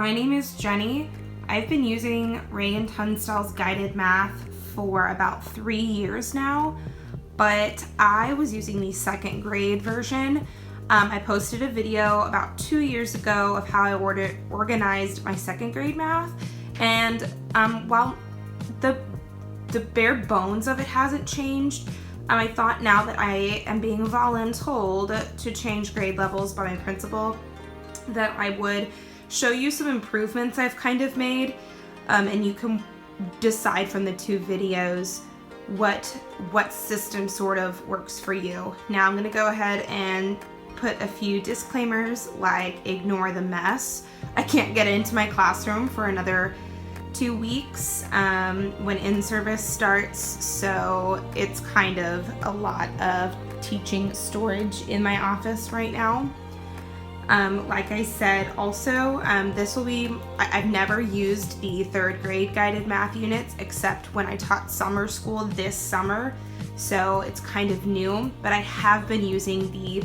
My name is Jenny. I've been using Reagan Tunstall's guided math for about 3 years now, but I was using the second grade version. I posted a video about 2 years ago of how I organized my second grade math, and while the bare bones of it hasn't changed, I thought now that I am being voluntold to change grade levels by my principal, that I would show you some improvements I've kind of made, and you can decide from the two videos what system sort of works for you. Now I'm going to go ahead and put a few disclaimers like ignore the mess. I can't get into my classroom for another 2 weeks when in-service starts, so it's kind of a lot of teaching storage in my office right now. Like I said, also, this will be, I've never used the third grade guided math units except when I taught summer school this summer, so it's kind of new, but I have been using the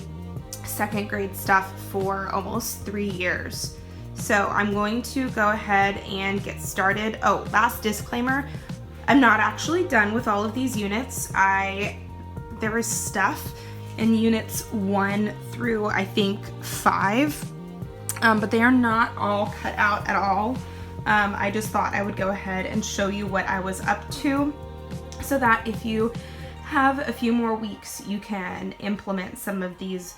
second grade stuff for almost 3 years. So I'm going to go ahead and get started. Oh, last disclaimer, I'm not actually done with all of these units. There is stuff in units 1 through I think 5, but they are not all cut out at all. I just thought I would go ahead and show you what I was up to so that if you have a few more weeks, you can implement some of these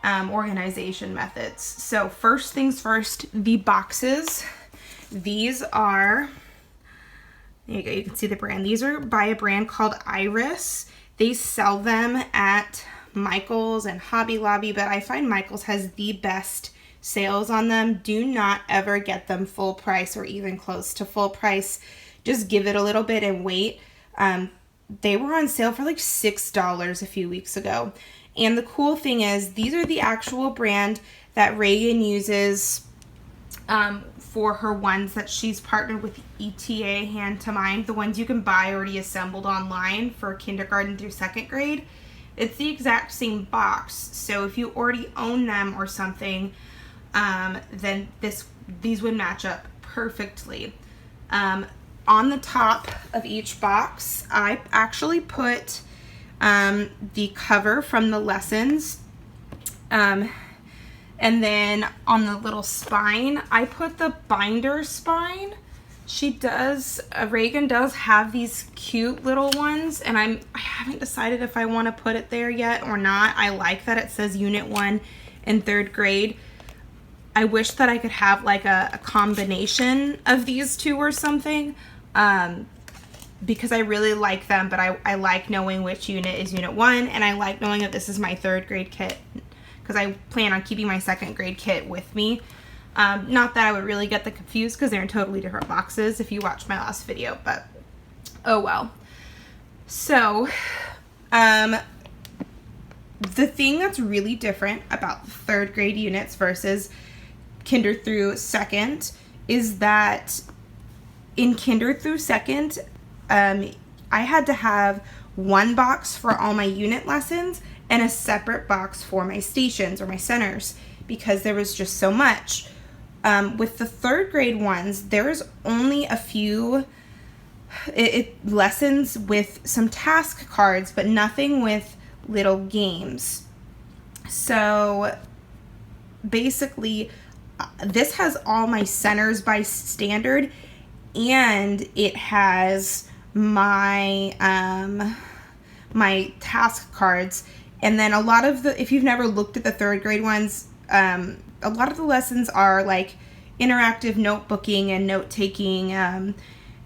organization methods. So first things first, the boxes. These are, there you go, you can see the brand. These are by a brand called Iris. They sell them at Michael's and Hobby Lobby, but I find Michael's has the best sales on them. Do not ever get them full price or even close to full price. Just give it a little bit and wait. They were on sale for like $6 a few weeks ago. And the cool thing is, these are the actual brand that Reagan uses for her ones that she's partnered with ETA Hand to Mind, the ones you can buy already assembled online for kindergarten through second grade. It's the exact same box, so if you already own them or something, then these would match up perfectly. On the top of each box, I actually put the cover from the lessons, and then on the little spine, I put the binder spine. Reagan does have these cute little ones, and I haven't decided if I want to put it there yet or not. I like that it says Unit 1 in third grade. I wish that I could have like a combination of these two or something, because I really like them, but I like knowing which unit is Unit 1, and I like knowing that this is my third grade kit, because I plan on keeping my second grade kit with me. Not that I would really get the confused because they're in totally different boxes if you watched my last video, but oh well. So, the thing that's really different about the third grade units versus kinder through second is that in kinder through second, I had to have one box for all my unit lessons and a separate box for my stations or my centers because there was just so much. With the third grade ones, there's only a few lessons with some task cards, but nothing with little games. So basically, this has all my centers by standard, and it has my my task cards. And then a lot of if you've never looked at the third grade ones, a lot of the lessons are like interactive notebooking and note-taking, and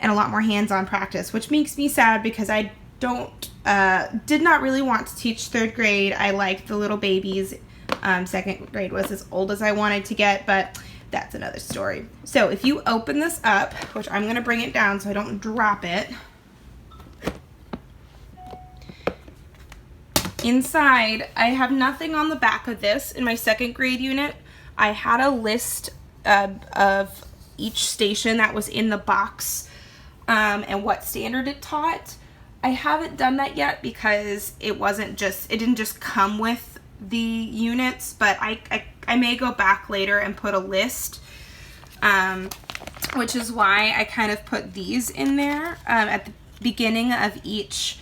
a lot more hands-on practice, which makes me sad because I did not really want to teach third grade. I like the little babies. Second grade was as old as I wanted to get, but that's another story. So if you open this up, which I'm going to bring it down so I don't drop it, inside, I have nothing on the back of this. In my second grade unit, I had a list of each station that was in the box, and what standard it taught. I haven't done that yet because it didn't just come with the units, but I may go back later and put a list. which is why I kind of put these in there at the beginning of each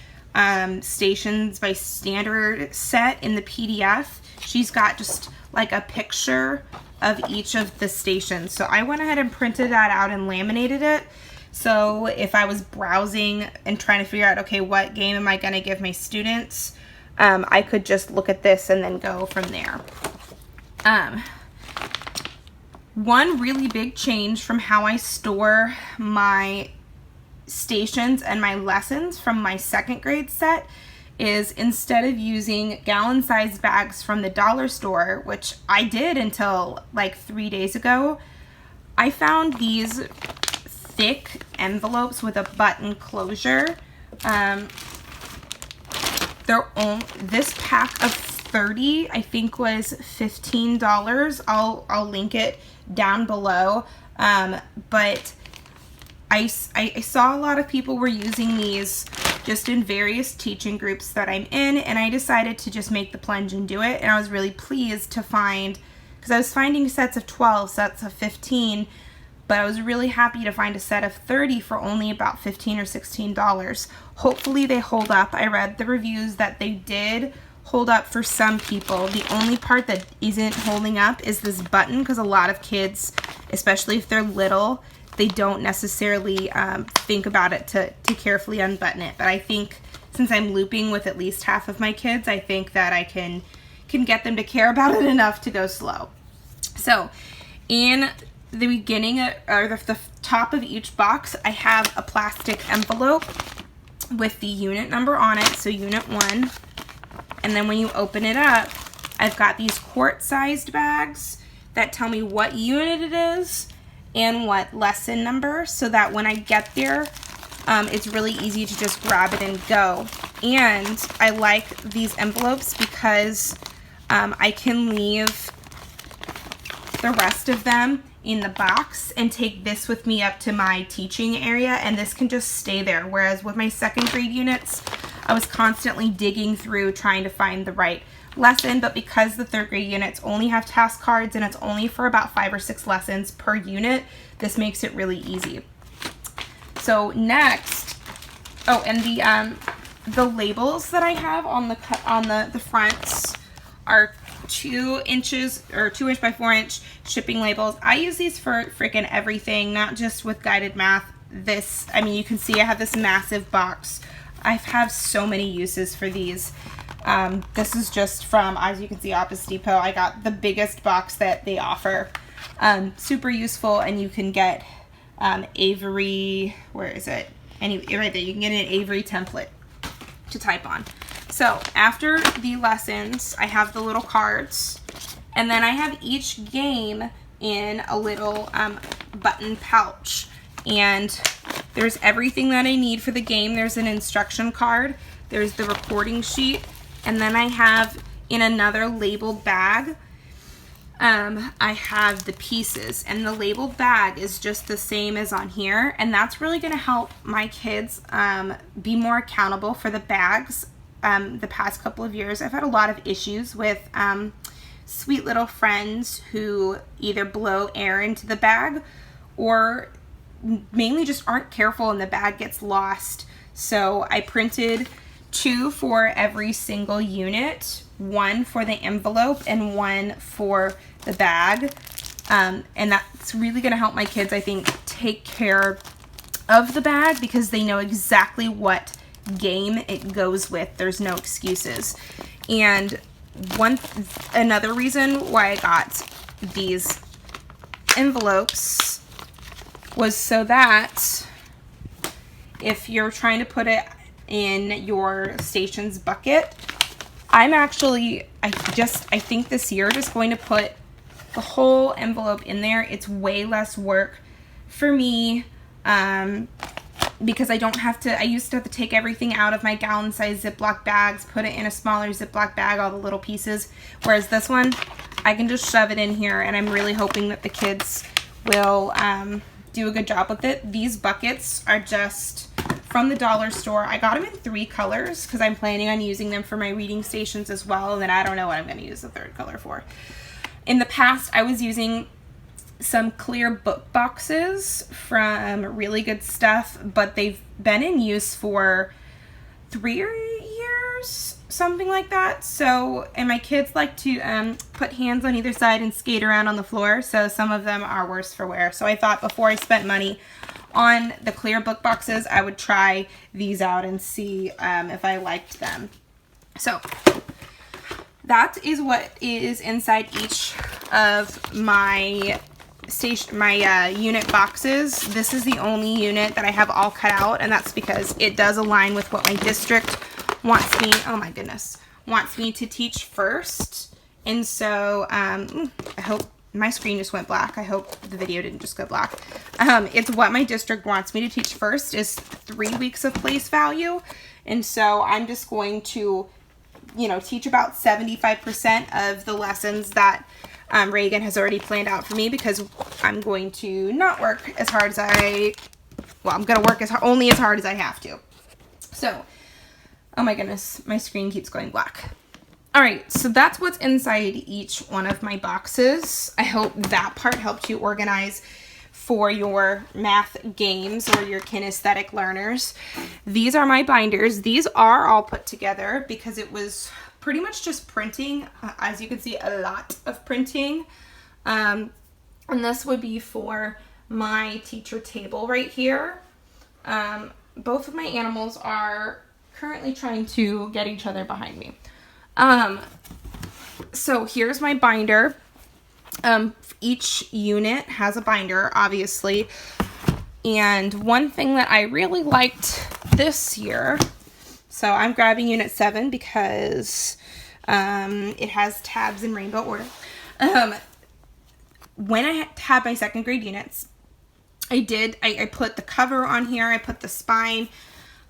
Stations by Standard set in the PDF. She's got just like a picture of each of the stations. So I went ahead and printed that out and laminated it. So if I was browsing and trying to figure out, okay, what game am I going to give my students, I could just look at this and then go from there. One really big change from how I store my stations and my lessons from my second grade set is, instead of using gallon-sized bags from the dollar store, which I did until like 3 days ago, I found these thick envelopes with a button closure. This pack of 30, I think, was $15. I'll link it down below. But I saw a lot of people were using these just in various teaching groups that I'm in, and I decided to just make the plunge and do it. And I was really pleased to find, because I was finding sets of 12, sets of 15, but I was really happy to find a set of 30 for only about $15 or $16. Hopefully they hold up. I read the reviews that they did hold up for some people. The only part that isn't holding up is this button, because a lot of kids, especially if they're little, they don't necessarily think about it to carefully unbutton it. But I think since I'm looping with at least half of my kids, I think that I can get them to care about it enough to go slow. So in the beginning, or the top of each box, I have a plastic envelope with the unit number on it, so unit 1. And then when you open it up, I've got these quart-sized bags that tell me what unit it is and what lesson number, so that when I get there, it's really easy to just grab it and go. And I like these envelopes because I can leave the rest of them in the box and take this with me up to my teaching area, and this can just stay there. Whereas with my second grade units, I was constantly digging through trying to find the right lesson, but because the third grade units only have task cards and it's only for about 5 or 6 lessons per unit, this makes it really easy. So next, oh, and the labels that I have on the fronts are 2 inches or 2 inch by 4 inch shipping labels. I use these for freaking everything, not just with guided math. This, I mean, you can see I have this massive box. I have so many uses for these. This is just from, as you can see, Office Depot. I got the biggest box that they offer. Super useful, and you can get Avery, where is it? Right there, you can get an Avery template to type on. So after the lessons, I have the little cards, and then I have each game in a little button pouch. And there's everything that I need for the game. There's an instruction card, there's the recording sheet, and then I have, in another labeled bag, I have the pieces. And the labeled bag is just the same as on here, and that's really going to help my kids be more accountable for the bags. The past couple of years, I've had a lot of issues with sweet little friends who either blow air into the bag or mainly just aren't careful and the bag gets lost. So I printed 2 for every single unit, 1 for the envelope and 1 for the bag. And that's really going to help my kids, I think, take care of the bag because they know exactly what game it goes with. There's no excuses. And another reason why I got these envelopes was so that if you're trying to put it in your stations bucket, I think this year just going to put the whole envelope in there. It's way less work for me because I don't have to, I used to have to take everything out of my gallon-sized Ziploc bags, put it in a smaller Ziploc bag, all the little pieces, whereas this one, I can just shove it in here, and I'm really hoping that the kids will do a good job with it. These buckets are just from the dollar store. I got them in 3 colors because I'm planning on using them for my reading stations as well, and then I don't know what I'm going to use the third color for. In the past, I was using some clear book boxes from Really Good Stuff, but they've been in use for 3 years, something like that. So, and my kids like to put hands on either side and skate around on the floor, so some of them are worse for wear. So I thought before I spent money on the clear book boxes, I would try these out and see if I liked them. So that is what is inside each of my unit boxes. This is the only unit that I have all cut out, and that's because it does align with what my district wants me, oh my goodness, wants me to teach first. And so I hope my screen just went black. I hope the video didn't just go black. It's what my district wants me to teach first is 3 weeks of place value. And so I'm just going to, you know, teach about 75% of the lessons that Reagan has already planned out for me, because I'm going to not work as hard as I'm going to work only as hard as I have to. So, oh my goodness, my screen keeps going black. All right, so that's what's inside each one of my boxes. I hope that part helped you organize for your math games or your kinesthetic learners. These are my binders. These are all put together because it was pretty much just printing. As you can see, a lot of printing. And this would be for my teacher table right here. Both of my animals are currently trying to get each other behind me. So here's my binder. Each unit has a binder, obviously. And one thing that I really liked this year, so I'm grabbing unit 7 because it has tabs in rainbow order. When I had my 2nd grade units, I put the cover on here, I put the spine.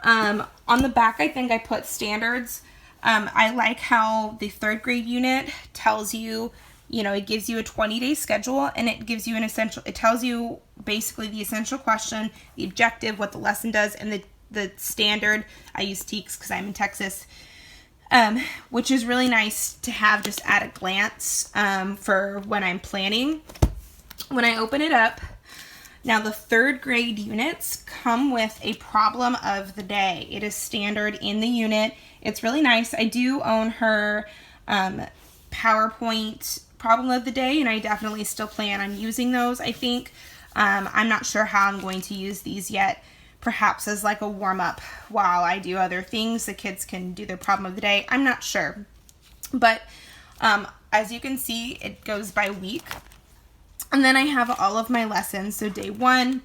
On the back, I think I put standards. I like how the 3rd grade unit tells you, you know, it gives you a 20-day schedule, and it gives you it tells you basically the essential question, the objective, what the lesson does, and the standard. I use TEKS because I'm in Texas, which is really nice to have just at a glance for when I'm planning. When I open it up, now the 3rd grade units come with a problem of the day. It is standard in the unit. It's really nice. I do own her PowerPoint problem of the day, and I definitely still plan on using those, I think. I'm not sure how I'm going to use these yet. Perhaps as like a warm-up while I do other things. The kids can do their problem of the day. I'm not sure. But as you can see, it goes by week. And then I have all of my lessons. So day 1,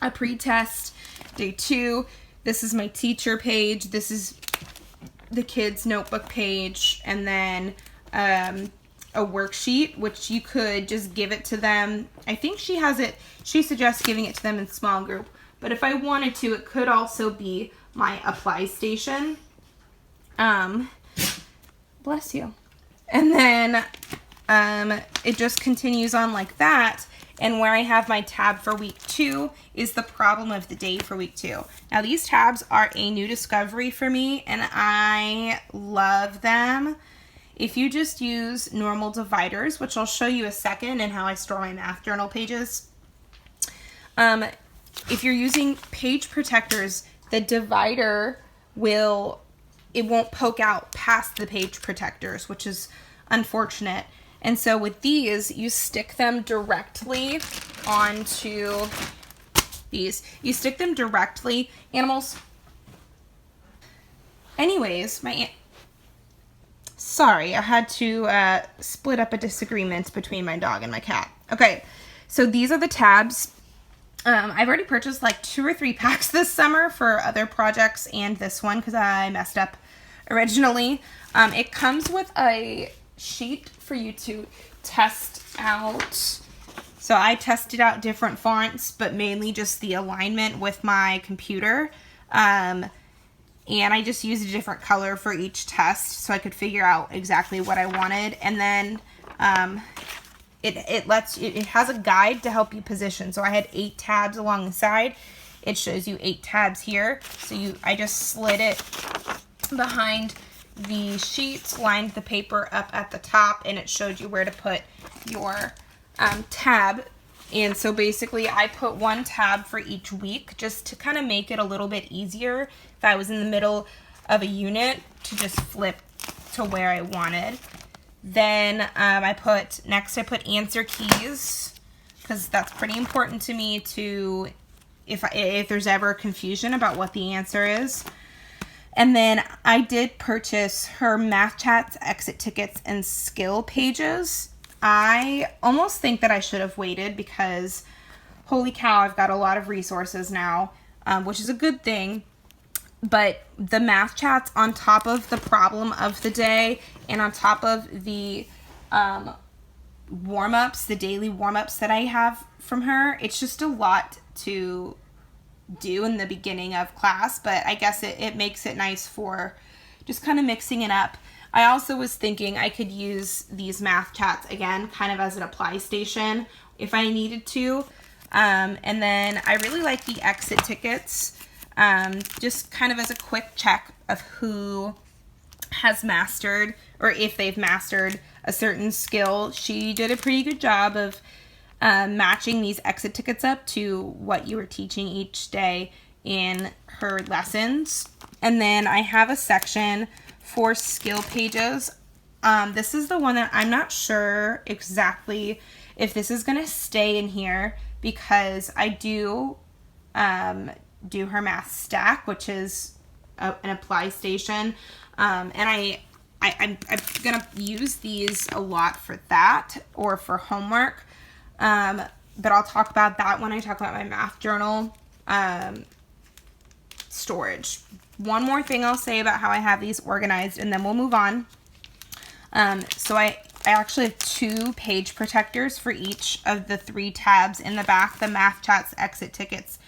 a pre-test. Day 2, this is my teacher page. This is the kids' notebook page. And then a worksheet, which you could just give it to them. I think she suggests giving it to them in small group. But if I wanted to, it could also be my apply station. Bless you. And then it just continues on like that. And where I have my tab for week 2 is the problem of the day for week 2. Now these tabs are a new discovery for me, and I love them. If you just use normal dividers, which I'll show you a second, and how I store my math journal pages. If you're using page protectors, the divider it won't poke out past the page protectors, which is unfortunate. And so with these, you stick them directly onto these. You stick them directly, animals. Anyways, sorry, I had to split up a disagreement between my dog and my cat. Okay, so these are the tabs. I've already purchased like 2 or 3 packs this summer for other projects and this one because I messed up originally. It comes with a sheet for you to test out. So I tested out different fonts, but mainly just the alignment with my computer. And I just used a different color for each test so I could figure out exactly what I wanted. And then it has a guide to help you position. So I had 8 tabs along the side. It shows you 8 tabs here. So I just slid it behind the sheets, lined the paper up at the top, and it showed you where to put your tab And so basically I put one tab for each week just to kind of make it a little bit easier if I was in the middle of a unit to just flip to where I wanted. Then I put answer keys, because that's pretty important to me to, if there's ever confusion about what the answer is. And then I did purchase her math chats, exit tickets, and skill pages. I almost think that I should have waited because holy cow, I've got a lot of resources now, which is a good thing. But the math chats on top of the problem of the day and on top of the warm-ups, the daily warm-ups that I have from her, it's just a lot to do in the beginning of class, but I guess it makes it nice for just kind of mixing it up. I also was thinking I could use these math chats again kind of as an apply station if I needed to. And then I really like the exit tickets, just kind of as a quick check of who has mastered, or if they've mastered a certain skill. She did a pretty good job of matching these exit tickets up to what you were teaching each day in her lessons. And then I have a section for skill pages. This is the one that I'm not sure exactly if this is going to stay in here, because I do her math stack, which is an apply station. And I'm going to use these a lot for that or for homework. But I'll talk about that when I talk about my math journal storage. One more thing I'll say about how I have these organized, and then we'll move on. So I actually have 2 page protectors for each of the 3 tabs in the back, the math chats, exit tickets,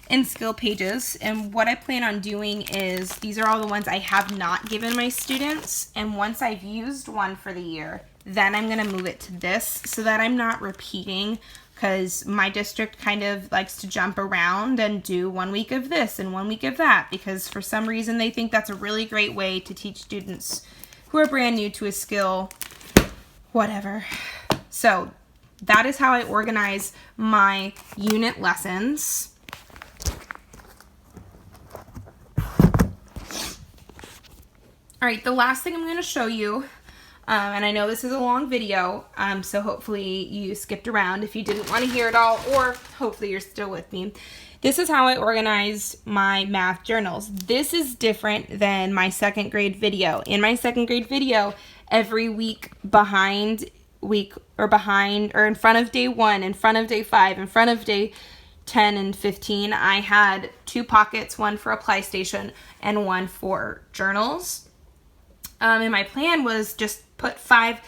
and skill pages. And what I plan on doing is, these are all the ones I have not given my students, and once I've used one for the year, then I'm going to move it to this so that I'm not repeating, because my district kind of likes to jump around and do 1 week of this and 1 week of that, because for some reason they think that's a really great way to teach students who are brand new to a skill, whatever. So that is how I organize my unit lessons. All right, the last thing I'm going to show you, and I know this is a long video, so hopefully you skipped around if you didn't want to hear it all, or hopefully you're still with me. This is how I organize my math journals. This is different than my 2nd grade video. In my 2nd grade video, every week in front of day 1, in front of day 5, in front of day 10 and 15, I had 2 pockets, one for apply station and one for journals. And my plan was just put 5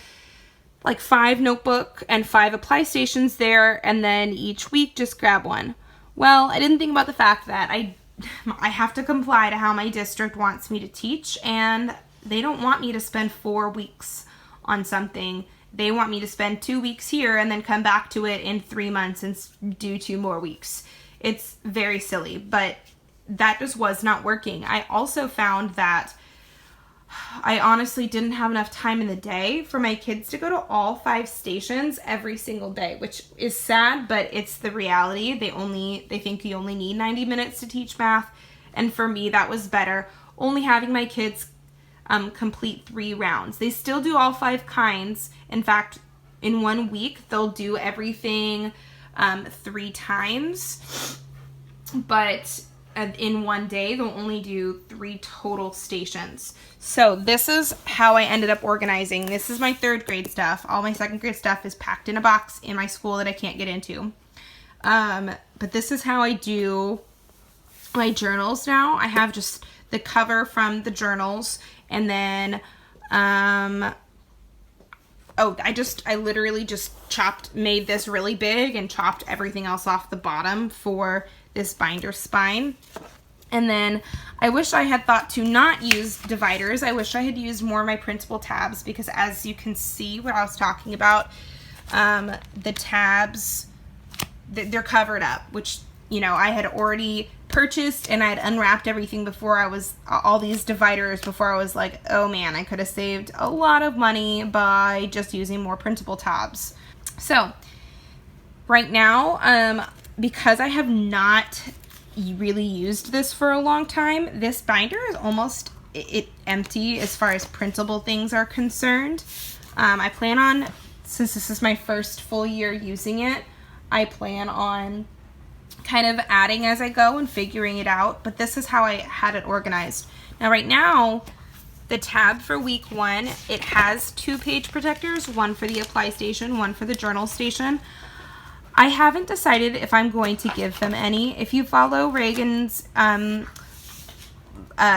notebook and 5 apply stations there, and then each week just grab one. Well, I didn't think about the fact that I have to comply to how my district wants me to teach, and they don't want me to spend 4 weeks on something. They want me to spend 2 weeks here and then come back to it in 3 months and do 2 more weeks. It's very silly, but that just was not working. I also found that I honestly didn't have enough time in the day for my kids to go to all 5 stations every single day, which is sad, but it's the reality. They think you only need 90 minutes to teach math, and for me that was better, only having my kids complete 3 rounds. They still do all 5 kinds. In fact, in 1 week they'll do everything 3 times, but in 1 day they'll only do 3 total stations. So this is how I ended up organizing. This is my 3rd grade stuff. All my 2nd grade stuff is packed in a box in my school that I can't get into. But this is how I do my journals now. I have just the cover from the journals, and then I literally just made this really big and chopped everything else off the bottom for this binder spine. And then I wish I had thought to not use dividers. I wish I had used more of my printable tabs, because as you can see what I was talking about, the tabs, they're covered up, which, you know, I had already purchased, and I had unwrapped everything before all these dividers before I was like, oh man, I could have saved a lot of money by just using more printable tabs. So Right now, because I have not really used this for a long time, this binder is almost empty as far as printable things are concerned. I plan on, since this is my first full year using it, I plan on kind of adding as I go and figuring it out, but this is how I had it organized. Now right now, the tab for week 1, it has 2 page protectors, one for the apply station, one for the journal station. I haven't decided if I'm going to give them any. If you follow Reagan's,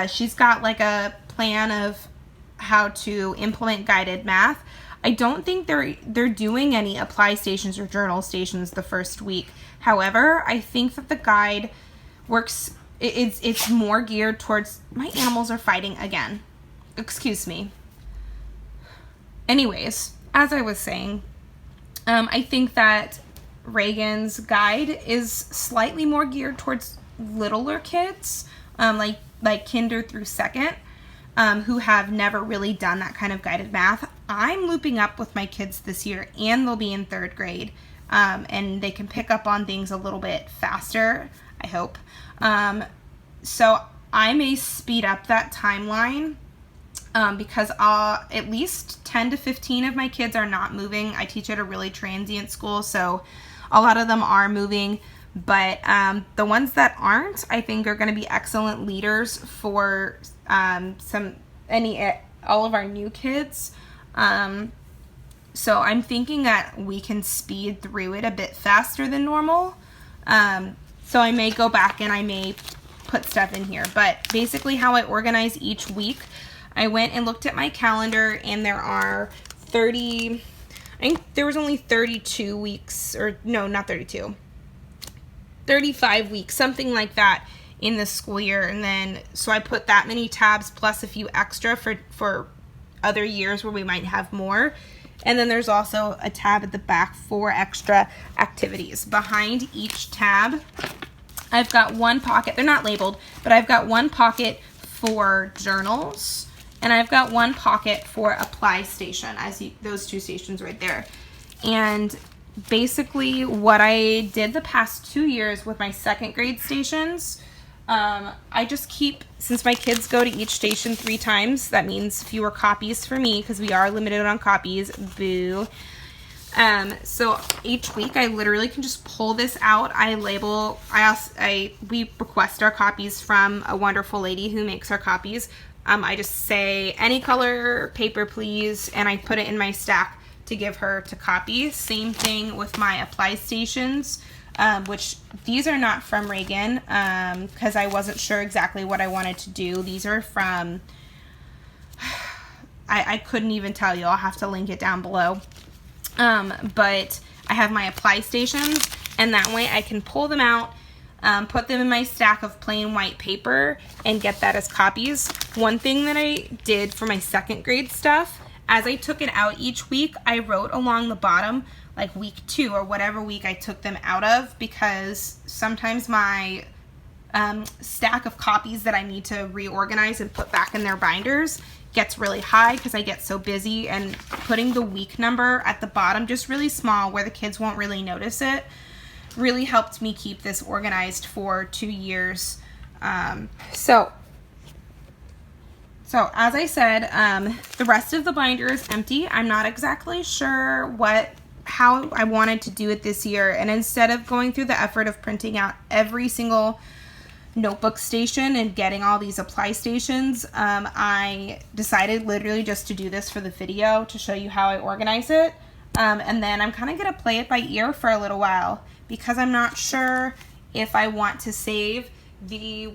she's got like a plan of how to implement guided math. I don't think they're doing any apply stations or journal stations the first week. However, I think that the guide works, it's more geared towards, my animals are fighting again. Excuse me. Anyways, as I was saying, I think that Reagan's guide is slightly more geared towards littler kids, like kinder through second, who have never really done that kind of guided math. I'm looping up with my kids this year, and they'll be in 3rd grade, and they can pick up on things a little bit faster, I hope. So I may speed up that timeline, because at least 10 to 15 of my kids are not moving. I teach at a really transient school, so a lot of them are moving, but the ones that aren't, I think, are going to be excellent leaders for all of our new kids. So I'm thinking that we can speed through it a bit faster than normal. So I may go back and I may put stuff in here, but basically how I organize each week, I went and looked at my calendar, and there are 30, I think there was only 32 weeks, or no, not 32, 35 weeks, something like that in the school year. And then, so I put that many tabs plus a few extra for other years where we might have more. And then there's also a tab at the back for extra activities. Behind each tab, I've got one pocket. They're not labeled, but I've got one pocket for journals, and I've got one pocket for apply station, those 2 stations right there. And basically what I did the past 2 years with my 2nd grade stations, I just keep, since my kids go to each station 3 times, that means fewer copies for me because we are limited on copies, boo. So each week I literally can just pull this out. We request our copies from a wonderful lady who makes our copies. I just say any color paper please, and I put it in my stack to give her to copy. Same thing with my apply stations, which these are not from Reagan, because I wasn't sure exactly what I wanted to do. These are from, I couldn't even tell you. I'll have to link it down below. But I have my apply stations, and that way I can pull them out, put them in my stack of plain white paper, and get that as copies. One thing that I did for my 2nd grade stuff, as I took it out each week, I wrote along the bottom, like week 2 or whatever week I took them out of, because sometimes my stack of copies that I need to reorganize and put back in their binders gets really high because I get so busy, and putting the week number at the bottom just really small where the kids won't really notice it really helped me keep this organized for 2 years. So as I said, the rest of the binder is empty. I'm not exactly sure how I wanted to do it this year, and instead of going through the effort of printing out every single notebook station and getting all these apply stations, I decided literally just to do this for the video to show you how I organize it. And then I'm kind of going to play it by ear for a little while, because I'm not sure if I want to save the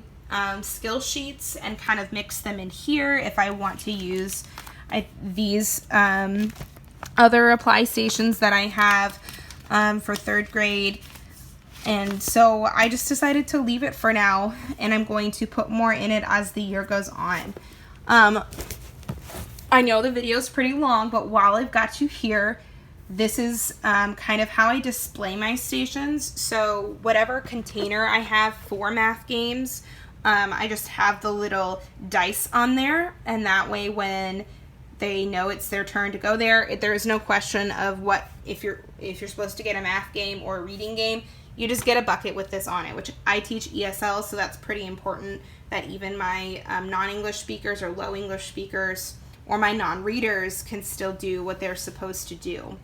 skill sheets and kind of mix them in here, if I want to use these other apply stations that I have for 3rd grade. And so I just decided to leave it for now, and I'm going to put more in it as the year goes on. I know the video is pretty long, but while I've got you here, this is kind of how I display my stations. So whatever container I have for math games, I just have the little dice on there, and that way when they know it's their turn to go there. There is no question of what, if you're supposed to get a math game or a reading game, you just get a bucket with this on it, which I teach ESL, so that's pretty important that even my non-English speakers or low English speakers or my non-readers can still do what they're supposed to do.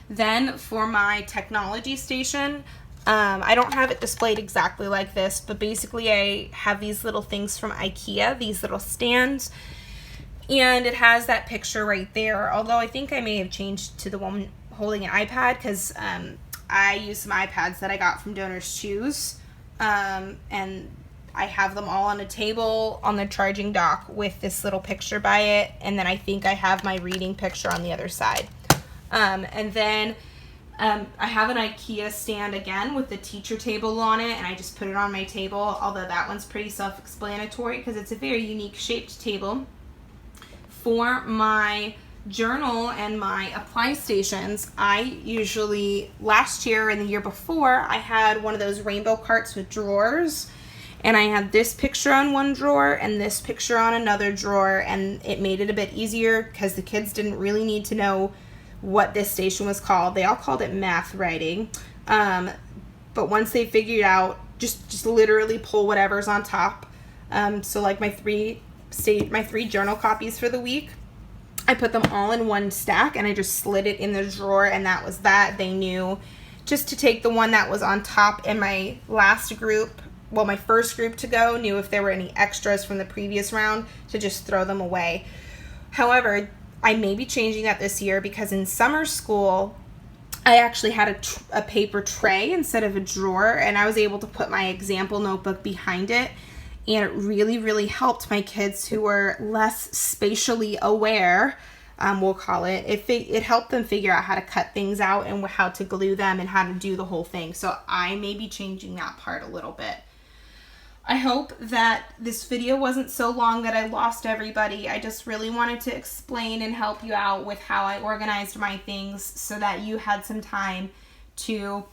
Then for my technology station, I don't have it displayed exactly like this, but basically I have these little things from IKEA, these little stands, and it has that picture right there, although I think I may have changed to the one holding an iPad because I use some iPads that I got from Donors Choose, and I have them all on a table on the charging dock with this little picture by it, and then I think I have my reading picture on the other side. And then I have an IKEA stand again with the teacher table on it, and I just put it on my table, although that one's pretty self-explanatory because it's a very unique shaped table. For my journal and my apply stations, I usually, last year and the year before, I had one of those rainbow carts with drawers, and I had this picture on one drawer and this picture on another drawer, and it made it a bit easier because the kids didn't really need to know what this station was called. They all called it math writing, but once they figured out, just literally pull whatever's on top. So like my three journal copies for the week, I put them all in one stack and I just slid it in the drawer, and that was that. They knew just to take the one that was on top, and my last group, well, my first group to go knew if there were any extras from the previous round to just throw them away. However, I may be changing that this year because in summer school, I actually had a paper tray instead of a drawer, and I was able to put my example notebook behind it, and it really, really helped my kids who were less spatially aware, we'll call it. It helped them figure out how to cut things out and how to glue them and how to do the whole thing. So I may be changing that part a little bit. I hope that this video wasn't so long that I lost everybody. I just really wanted to explain and help you out with how I organized my things so that you had some time to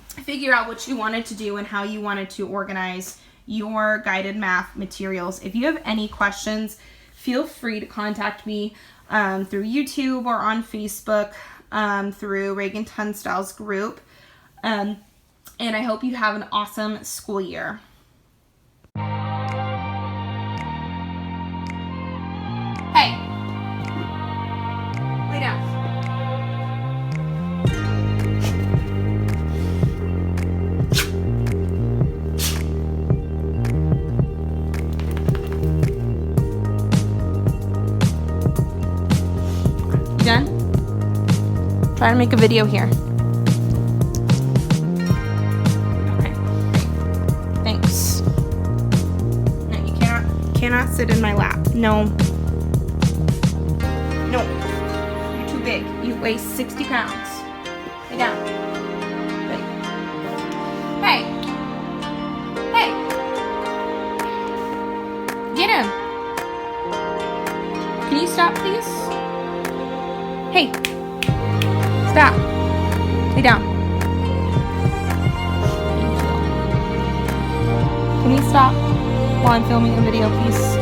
figure out what you wanted to do and how you wanted to organize your guided math materials. If you have any questions, feel free to contact me through YouTube or on Facebook through Reagan Tunstall's group. And I hope you have an awesome school year. Hey, lay down. You done? Try to make a video here. Okay, great. Thanks. No, you cannot sit in my lap. No. No, you're too big. You weigh 60 pounds. Lay down. Good. Hey. Hey. Get him. Can you stop, please? Hey. Stop. Lay down. Thank you. Can we stop while I'm filming a video, please?